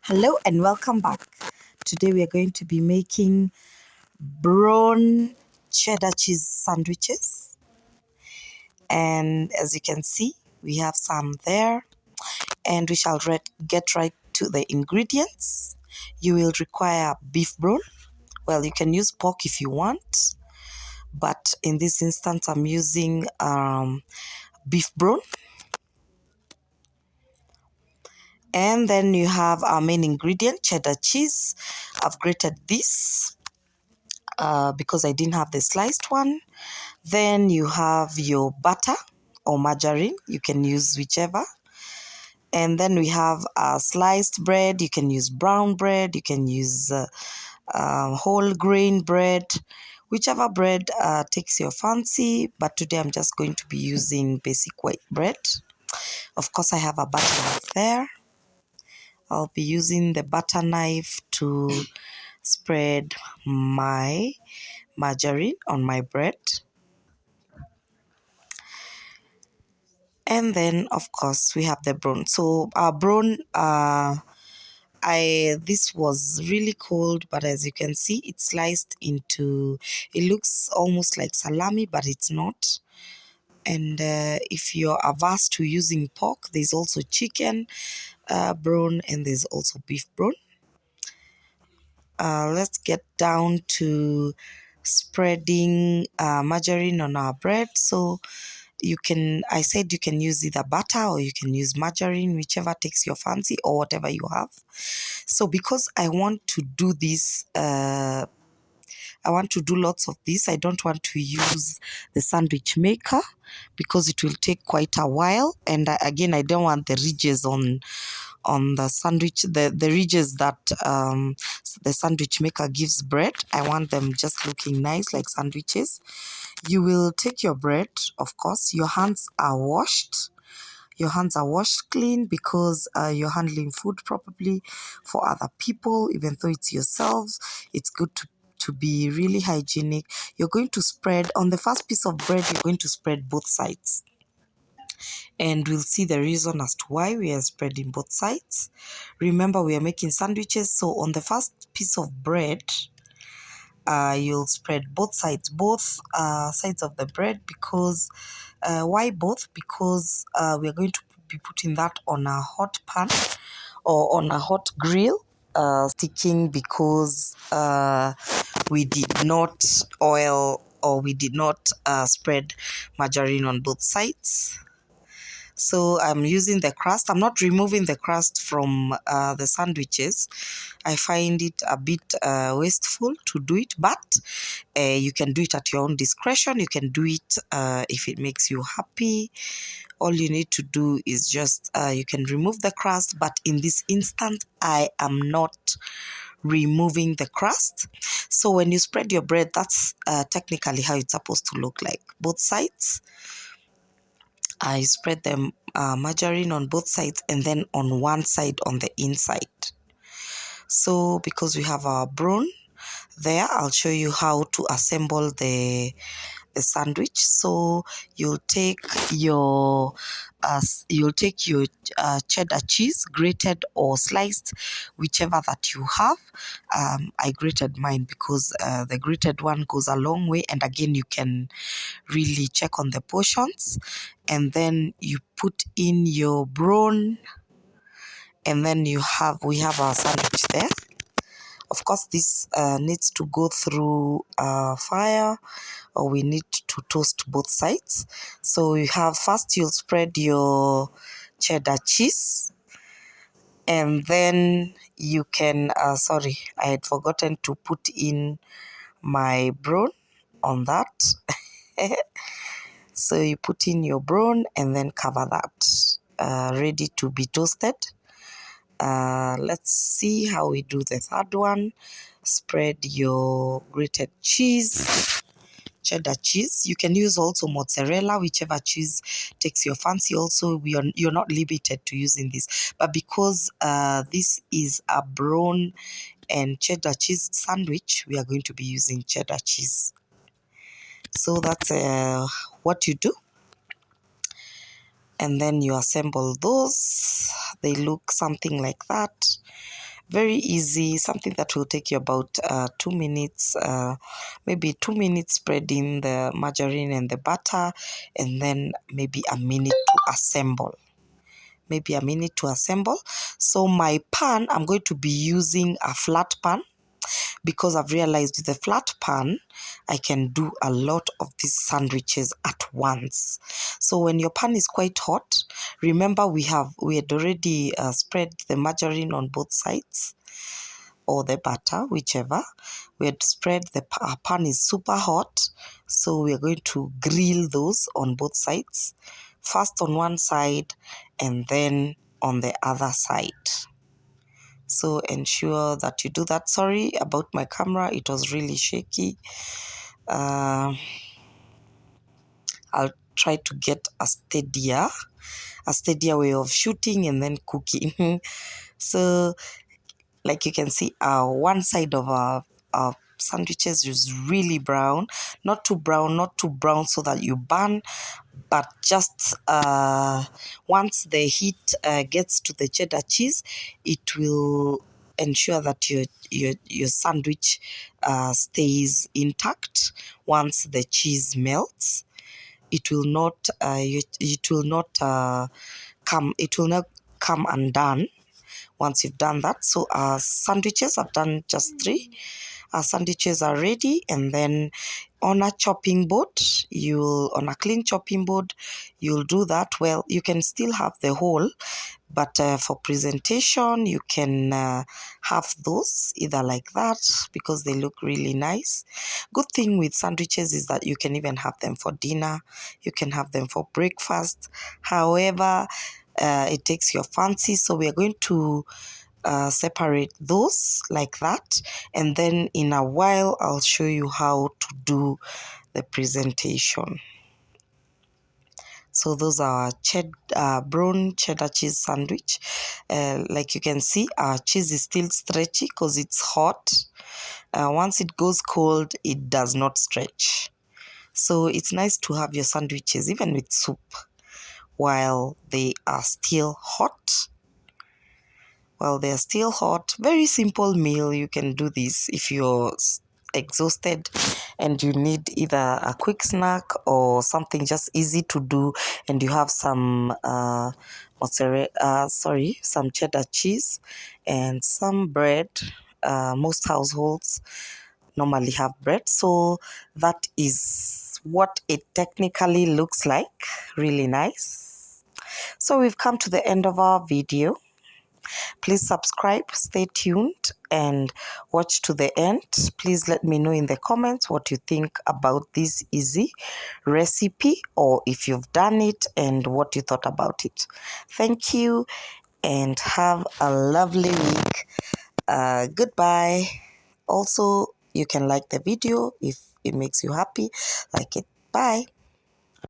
Hello and welcome back. Today we are going to be making brawn cheddar cheese sandwiches, and as you can see we have some there, and we shall get right to the ingredients. You will require beef brawn. Well, you can use pork if you want, but in this instance I'm using beef brawn. And then you have our main ingredient, cheddar cheese. I've grated this because I didn't have the sliced one. Then you have your butter or margarine. You can use whichever. And then we have sliced bread. You can use brown bread. You can use whole grain bread. Whichever bread takes your fancy. But today I'm just going to be using basic white bread. Of course, I have a butter knife there. I'll be using the butter knife to spread my margarine on my bread. And then of course we have the brawn. So our brawn, this was really cold, but as you can see, it's sliced into, it looks almost like salami, but it's not. And if you're averse to using pork, there's also chicken brawn, and there's also beef brawn. Let's get down to spreading margarine on our bread. So I said you can use either butter or you can use margarine, whichever takes your fancy, or whatever you have. So because I want to do this, I want to do lots of this, I don't want to use the sandwich maker because it will take quite a while. And again, I don't want the ridges on the sandwich, the ridges that the sandwich maker gives bread. I want them just looking nice like sandwiches. You will take your bread, of course. Your hands are washed. Your hands are washed clean because you're handling food probably for other people, even though it's yourselves. It's good to be really hygienic. You're going to spread, on the first piece of bread, you're going to spread both sides. And we'll see the reason as to why we are spreading both sides. Remember, we are making sandwiches, so on the first piece of bread, you'll spread both sides of the bread. Because why both? Because we are going to be putting that on a hot pan or on a hot grill, sticking, because we did not oil, or we did not spread margarine on both sides. So I'm using the crust. I'm not removing the crust from the sandwiches. I find it a bit wasteful to do it, but you can do it at your own discretion. You can do it if it makes you happy. All you need to do is just, you can remove the crust, but in this instance, I am not removing the crust. So when you spread your bread, that's technically how it's supposed to look like. Both sides. I spread the margarine on both sides, and then on one side on the inside. So because we have our brawn there, I'll show you how to assemble the sandwich. So you'll take your cheddar cheese, grated or sliced, whichever that you have. I grated mine because the grated one goes a long way, and again, you can really check on the portions. And then you put in your brawn, and then we have our sandwich there. Of course, this needs to go through fire, or we need to toast both sides. So first you'll spread your cheddar cheese, and then you can, sorry, I had forgotten to put in my brawn on that. So you put in your brawn and then cover that, ready to be toasted. Let's see how we do the third one. Spread your grated cheese, cheddar cheese. You can use also mozzarella, whichever cheese takes your fancy. Also, you're not limited to using this, but because this is a brawn and cheddar cheese sandwich, we are going to be using cheddar cheese. So that's what you do. And then you assemble those. They look something like that. Very easy, something that will take you about 2 minutes, maybe 2 minutes spreading the margarine and the butter, and then maybe a minute to assemble. So my pan, I'm going to be using a flat pan, because I've realized with the flat pan, I can do a lot of these sandwiches at once. So when your pan is quite hot, remember we had already spread the margarine on both sides, or the butter, whichever. We had spread, our pan is super hot, so we are going to grill those on both sides. First on one side and then on the other side. So ensure that you do that. Sorry about my camera, it was really shaky. I'll try to get a steadier way of shooting and then cooking. So like you can see, one side of our sandwiches is really brown. Not too brown so that you burn, but just once the heat gets to the cheddar cheese, it will ensure that your sandwich stays intact. Once the cheese melts, it will not come undone once you've done that. So our sandwiches, I've done just 3. Our sandwiches are ready, and then on a chopping board, on a clean chopping board, you'll do that. Well, you can still have the whole, but for presentation, you can have those either like that, because they look really nice. Good thing with sandwiches is that you can even have them for dinner, you can have them for breakfast, however it takes your fancy. So we are going to separate those like that, and then in a while I'll show you how to do the presentation. So those are brawn cheddar cheese sandwich. Like you can see, our cheese is still stretchy because it's hot. Once it goes cold, it does not stretch. So it's nice to have your sandwiches even with soup while they are still hot. While they're still hot, very simple meal. You can do this if you're exhausted and you need either a quick snack or something just easy to do, and you have some some cheddar cheese and some bread. Most households normally have bread, so that is what it technically looks like. Really nice. So we've come to the end of our video. Please subscribe, stay tuned, and watch to the end. Please let me know in the comments what you think about this easy recipe, or if you've done it and what you thought about it. Thank you and have a lovely week. Goodbye. Also, you can like the video if it makes you happy. Like it. Bye.